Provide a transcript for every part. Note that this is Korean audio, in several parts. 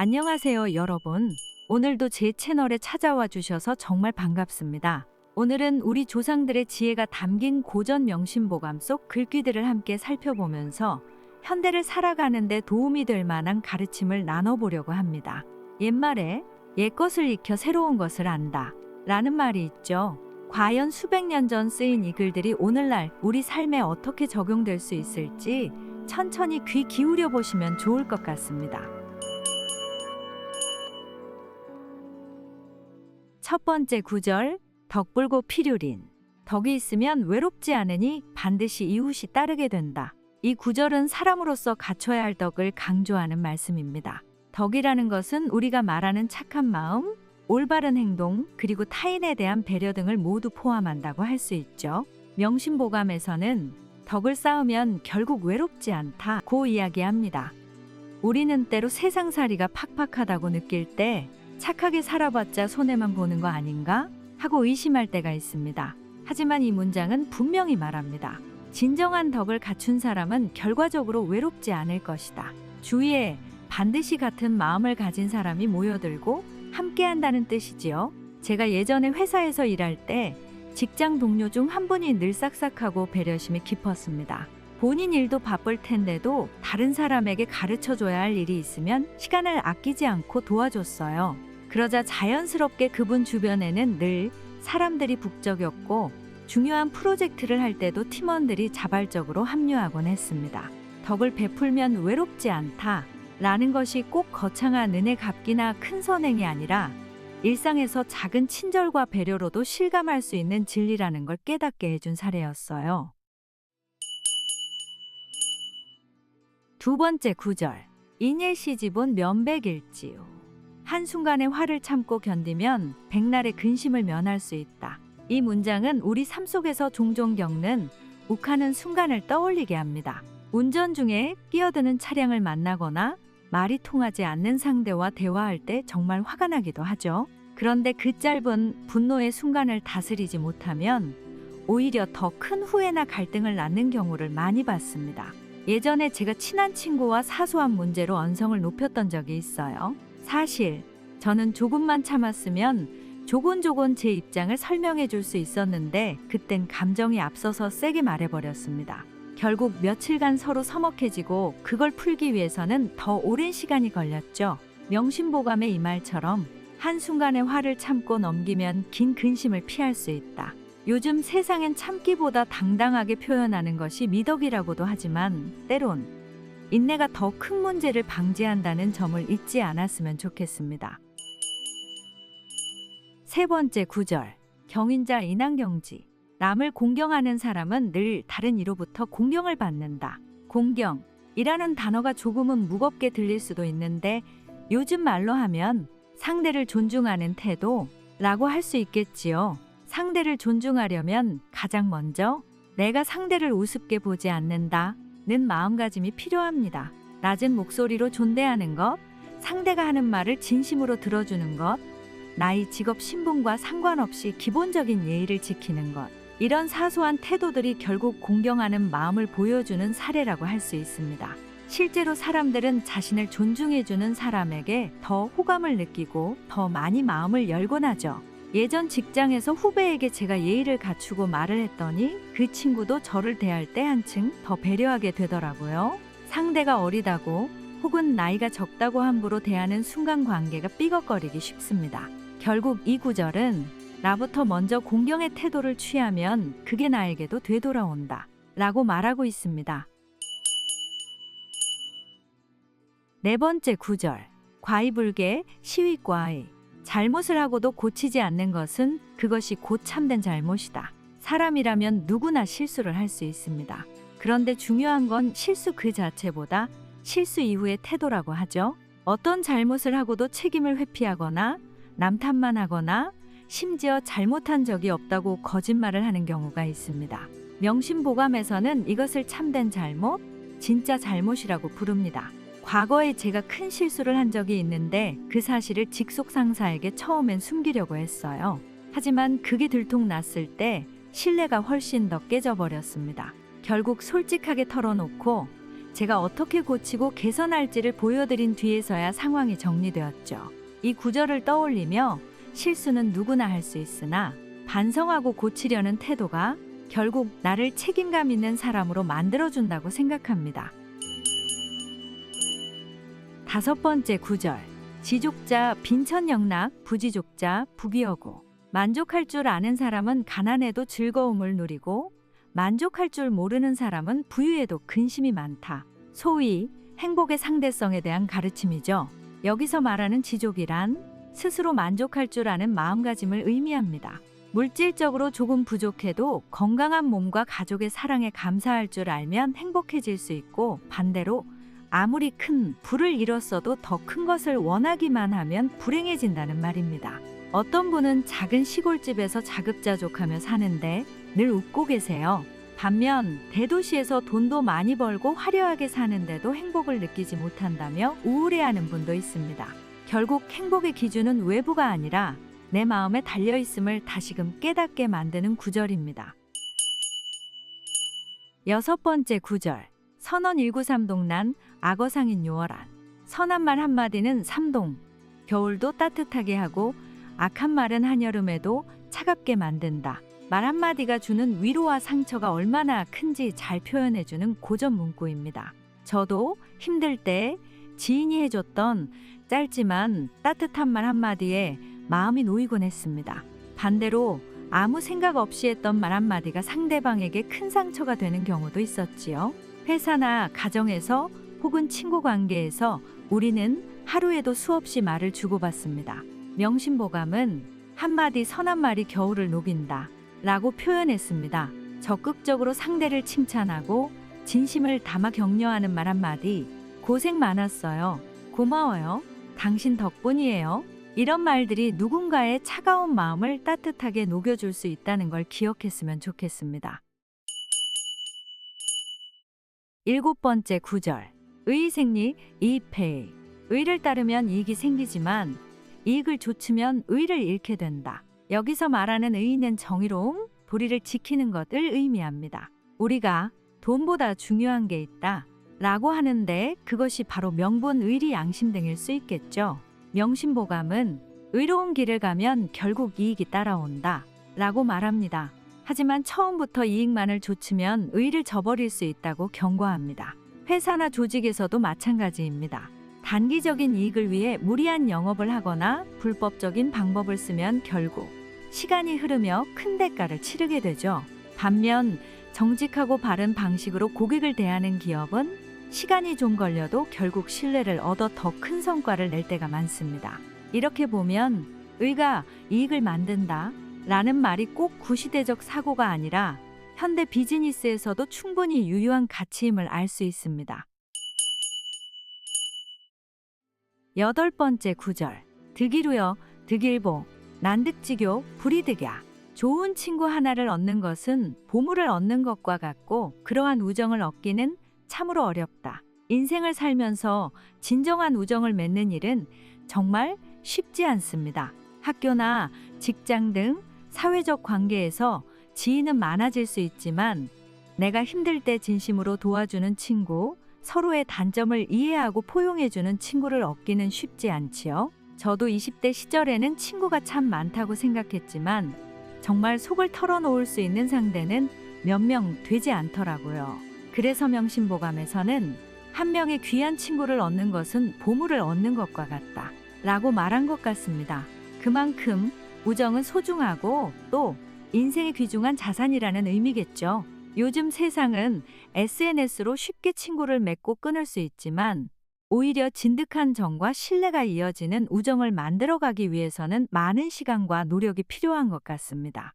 안녕하세요, 여러분. 오늘도 제 채널에 찾아와 주셔서 정말 반갑습니다. 오늘은 우리 조상들의 지혜가 담긴 고전 명심보감 속 글귀들을 함께 살펴보면서 현대를 살아가는 데 도움이 될 만한 가르침을 나눠보려고 합니다. 옛말에 옛것을 익혀 새로운 것을 안다 라는 말이 있죠. 과연 수백 년 전 쓰인 이 글들이 오늘날 우리 삶에 어떻게 적용될 수 있을지 천천히 귀 기울여 보시면 좋을 것 같습니다. 첫 번째 구절, 덕불고 필요린. 덕이 있으면 외롭지 않으니 반드시 이웃이 따르게 된다. 이 구절은 사람으로서 갖춰야 할 덕을 강조하는 말씀입니다. 덕이라는 것은 우리가 말하는 착한 마음, 올바른 행동, 그리고 타인에 대한 배려 등을 모두 포함한다고 할 수 있죠. 명심보감에서는 덕을 쌓으면 결국 외롭지 않다고 이야기합니다. 우리는 때로 세상살이가 팍팍하다고 느낄 때 착하게 살아봤자 손해만 보는 거 아닌가? 하고 의심할 때가 있습니다. 하지만 이 문장은 분명히 말합니다. 진정한 덕을 갖춘 사람은 결과적으로 외롭지 않을 것이다. 주위에 반드시 같은 마음을 가진 사람이 모여들고 함께한다는 뜻이지요. 제가 예전에 회사에서 일할 때 직장 동료 중 한 분이 늘 싹싹하고 배려심이 깊었습니다. 본인 일도 바쁠 텐데도 다른 사람에게 가르쳐줘야 할 일이 있으면 시간을 아끼지 않고 도와줬어요. 그러자 자연스럽게 그분 주변에는 늘 사람들이 북적였고 중요한 프로젝트를 할 때도 팀원들이 자발적으로 합류하곤 했습니다. 덕을 베풀면 외롭지 않다라는 것이 꼭 거창한 은혜 갚기나 큰 선행이 아니라 일상에서 작은 친절과 배려로도 실감할 수 있는 진리라는 걸 깨닫게 해준 사례였어요. 두 번째 구절, 인일시집은 면백일지요. 한순간의 화를 참고 견디면 백날의 근심을 면할 수 있다. 이 문장은 우리 삶 속에서 종종 겪는 욱하는 순간을 떠올리게 합니다. 운전 중에 끼어드는 차량을 만나거나 말이 통하지 않는 상대와 대화할 때 정말 화가 나기도 하죠. 그런데 그 짧은 분노의 순간을 다스리지 못하면 오히려 더 큰 후회나 갈등을 낳는 경우를 많이 봤습니다. 예전에 제가 친한 친구와 사소한 문제로 언성을 높였던 적이 있어요. 사실 저는 조금만 참았으면 조곤조곤 제 입장을 설명해 줄 수 있었는데 그땐 감정이 앞서서 세게 말해버렸습니다. 결국 며칠간 서로 서먹해지고 그걸 풀기 위해서는 더 오랜 시간이 걸렸죠. 명심보감의 이 말처럼 한순간의 화를 참고 넘기면 긴 근심을 피할 수 있다. 요즘 세상엔 참기보다 당당하게 표현하는 것이 미덕이라고도 하지만 때론 인내가 더 큰 문제를 방지한다는 점을 잊지 않았으면 좋겠습니다. 세 번째 구절, 경인자 인왕경지. 남을 공경하는 사람은 늘 다른 이로부터 공경을 받는다. 공경이라는 단어가 조금은 무겁게 들릴 수도 있는데 요즘 말로 하면 상대를 존중하는 태도라고 할 수 있겠지요. 상대를 존중하려면 가장 먼저 내가 상대를 우습게 보지 않는다 는 마음가짐이 필요합니다. 낮은 목소리로 존대하는 것, 상대가 하는 말을 진심으로 들어주는 것, 나이, 직업, 신분과 상관없이 기본적인 예의를 지키는 것. 이런 사소한 태도들이 결국 공경하는 마음을 보여주는 사례라고 할 수 있습니다. 실제로 사람들은 자신을 존중해주는 사람에게 더 호감을 느끼고 더 많이 마음을 열곤 하죠. 예전 직장에서 후배에게 제가 예의를 갖추고 말을 했더니 그 친구도 저를 대할 때 한층 더 배려하게 되더라고요. 상대가 어리다고 혹은 나이가 적다고 함부로 대하는 순간 관계가 삐걱거리기 쉽습니다. 결국 이 구절은 나부터 먼저 공경의 태도를 취하면 그게 나에게도 되돌아온다 라고 말하고 있습니다. 네 번째 구절, 과의불개 시위과의. 잘못을 하고도 고치지 않는 것은 그것이 곧 참된 잘못이다. 사람이라면 누구나 실수를 할 수 있습니다. 그런데 중요한 건 실수 그 자체보다 실수 이후의 태도라고 하죠. 어떤 잘못을 하고도 책임을 회피하거나 남 탓만 하거나 심지어 잘못한 적이 없다고 거짓말을 하는 경우가 있습니다. 명심보감에서는 이것을 참된 잘못, 진짜 잘못이라고 부릅니다. 과거에 제가 큰 실수를 한 적이 있는데 그 사실을 직속 상사에게 처음엔 숨기려고 했어요. 하지만 그게 들통났을 때 신뢰가 훨씬 더 깨져버렸습니다. 결국 솔직하게 털어놓고 제가 어떻게 고치고 개선할지를 보여드린 뒤에서야 상황이 정리되었죠. 이 구절을 떠올리며 실수는 누구나 할 수 있으나 반성하고 고치려는 태도가 결국 나를 책임감 있는 사람으로 만들어준다고 생각합니다. 5번째 구절. 지족자 빈천영락, 부지족자 부귀여고. 만족할 줄 아는 사람은 가난에도 즐거움을 누리고 만족할 줄 모르는 사람은 부유에도 근심이 많다. 소위 행복의 상대성에 대한 가르침이죠. 여기서 말하는 지족이란 스스로 만족할 줄 아는 마음가짐을 의미합니다. 물질적으로 조금 부족해도 건강한 몸과 가족의 사랑에 감사할 줄 알면 행복해질 수 있고, 반대로 아무리 큰 부를 잃었어도 더 큰 것을 원하기만 하면 불행해진다는 말입니다. 어떤 분은 작은 시골집에서 자급자족하며 사는데 늘 웃고 계세요. 반면 대도시에서 돈도 많이 벌고 화려하게 사는데도 행복을 느끼지 못한다며 우울해하는 분도 있습니다. 결국 행복의 기준은 외부가 아니라 내 마음에 달려있음을 다시금 깨닫게 만드는 구절입니다. 6번째 구절. 선언 193동란 악어상인 요어란. 선한 말 한마디는 삼동, 겨울도 따뜻하게 하고 악한 말은 한여름에도 차갑게 만든다. 말 한마디가 주는 위로와 상처가 얼마나 큰지 잘 표현해주는 고전 문구입니다. 저도 힘들 때 지인이 해줬던 짧지만 따뜻한 말 한마디에 마음이 놓이곤 했습니다. 반대로 아무 생각 없이 했던 말 한마디가 상대방에게 큰 상처가 되는 경우도 있었지요. 회사나 가정에서 혹은 친구 관계에서 우리는 하루에도 수없이 말을 주고받습니다. 명심보감은 한마디 선한 말이 겨울을 녹인다 라고 표현했습니다. 적극적으로 상대를 칭찬하고 진심을 담아 격려하는 말 한마디. 고생 많았어요. 고마워요. 당신 덕분이에요. 이런 말들이 누군가의 차가운 마음을 따뜻하게 녹여줄 수 있다는 걸 기억했으면 좋겠습니다. 7번째 구절. 의생리 이익패. 의를 따르면 이익이 생기지만 이익을 좇으면 의를 잃게 된다. 여기서 말하는 의는 정의로움, 도리를 지키는 것을 의미합니다. 우리가 돈보다 중요한 게 있다 라고 하는데 그것이 바로 명분, 의리, 양심 등일 수 있겠죠. 명심보감은 의로운 길을 가면 결국 이익이 따라온다 라고 말합니다. 하지만 처음부터 이익만을 좇으면 의를 저버릴 수 있다고 경고합니다. 회사나 조직에서도 마찬가지입니다. 단기적인 이익을 위해 무리한 영업을 하거나 불법적인 방법을 쓰면 결국 시간이 흐르며 큰 대가를 치르게 되죠. 반면 정직하고 바른 방식으로 고객을 대하는 기업은 시간이 좀 걸려도 결국 신뢰를 얻어 더 큰 성과를 낼 때가 많습니다. 이렇게 보면 의가 이익을 만든다 라는 말이 꼭 구시대적 사고가 아니라 현대 비즈니스에서도 충분히 유효한 가치임을 알 수 있습니다. 8번째 구절. 득이루여 득일보 난득지교 불이득야. 좋은 친구 하나를 얻는 것은 보물을 얻는 것과 같고 그러한 우정을 얻기는 참으로 어렵다. 인생을 살면서 진정한 우정을 맺는 일은 정말 쉽지 않습니다. 학교나 직장 등 사회적 관계에서 지인은 많아질 수 있지만 내가 힘들 때 진심으로 도와주는 친구, 서로의 단점을 이해하고 포용해주는 친구를 얻기는 쉽지 않지요. 저도 20대 시절에는 친구가 참 많다고 생각했지만 정말 속을 털어놓을 수 있는 상대는 몇 명 되지 않더라고요. 그래서 명심보감에서는 한 명의 귀한 친구를 얻는 것은 보물을 얻는 것과 같다 라고 말한 것 같습니다. 그만큼 우정은 소중하고 또 인생의 귀중한 자산이라는 의미겠죠. 요즘 세상은 SNS로 쉽게 친구를 맺고 끊을 수 있지만 오히려 진득한 정과 신뢰가 이어지는 우정을 만들어가기 위해서는 많은 시간과 노력이 필요한 것 같습니다.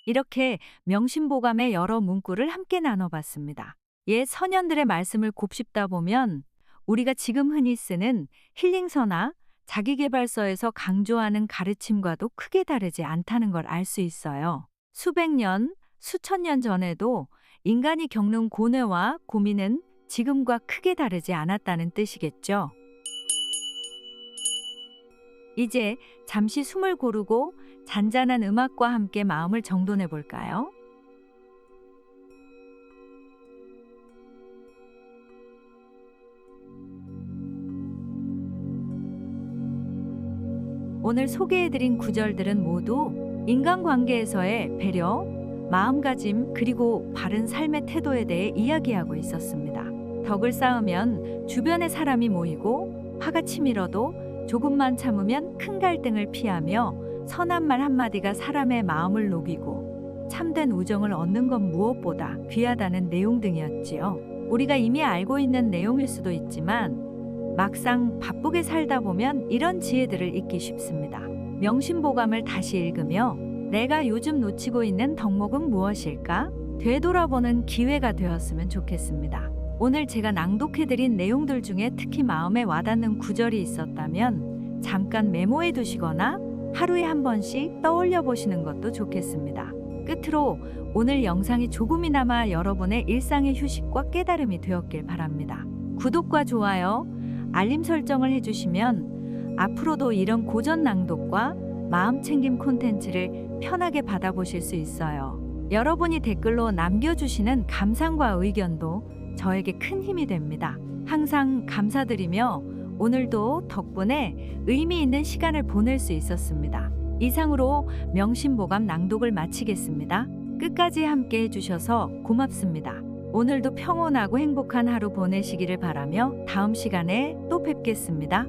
이렇게 명심보감의 여러 문구를 함께 나눠봤습니다. 옛 선현들의 말씀을 곱씹다 보면 우리가 지금 흔히 쓰는 힐링서나 자기계발서에서 강조하는 가르침과도 크게 다르지 않다는 걸 알 수 있어요. 수백 년, 수천 년 전에도 인간이 겪는 고뇌와 고민은 지금과 크게 다르지 않았다는 뜻이겠죠. 이제 잠시 숨을 고르고 잔잔한 음악과 함께 마음을 정돈해 볼까요? 오늘 소개해드린 구절들은 모두 인간관계에서의 배려, 마음가짐, 그리고 바른 삶의 태도에 대해 이야기하고 있었습니다. 덕을 쌓으면 주변에 사람이 모이고 화가 치밀어도 조금만 참으면 큰 갈등을 피하며 선한 말 한마디가 사람의 마음을 녹이고 참된 우정을 얻는 건 무엇보다 귀하다는 내용 등이었지요. 우리가 이미 알고 있는 내용일 수도 있지만 막상 바쁘게 살다 보면 이런 지혜들을 잊기 쉽습니다. 명심보감을 다시 읽으며 내가 요즘 놓치고 있는 덕목은 무엇일까? 되돌아보는 기회가 되었으면 좋겠습니다. 오늘 제가 낭독해드린 내용들 중에 특히 마음에 와닿는 구절이 있었다면 잠깐 메모해 두시거나 하루에 한 번씩 떠올려 보시는 것도 좋겠습니다. 끝으로 오늘 영상이 조금이나마 여러분의 일상의 휴식과 깨달음이 되었길 바랍니다. 구독과 좋아요, 알림 설정을 해주시면 앞으로도 이런 고전 낭독과 마음챙김 콘텐츠를 편하게 받아보실 수 있어요. 여러분이 댓글로 남겨주시는 감상과 의견도 저에게 큰 힘이 됩니다. 항상 감사드리며 오늘도 덕분에 의미 있는 시간을 보낼 수 있었습니다. 이상으로 명심보감 낭독을 마치겠습니다. 끝까지 함께 해주셔서 고맙습니다. 오늘도 평온하고 행복한 하루 보내시기를 바라며 다음 시간에 또 뵙겠습니다.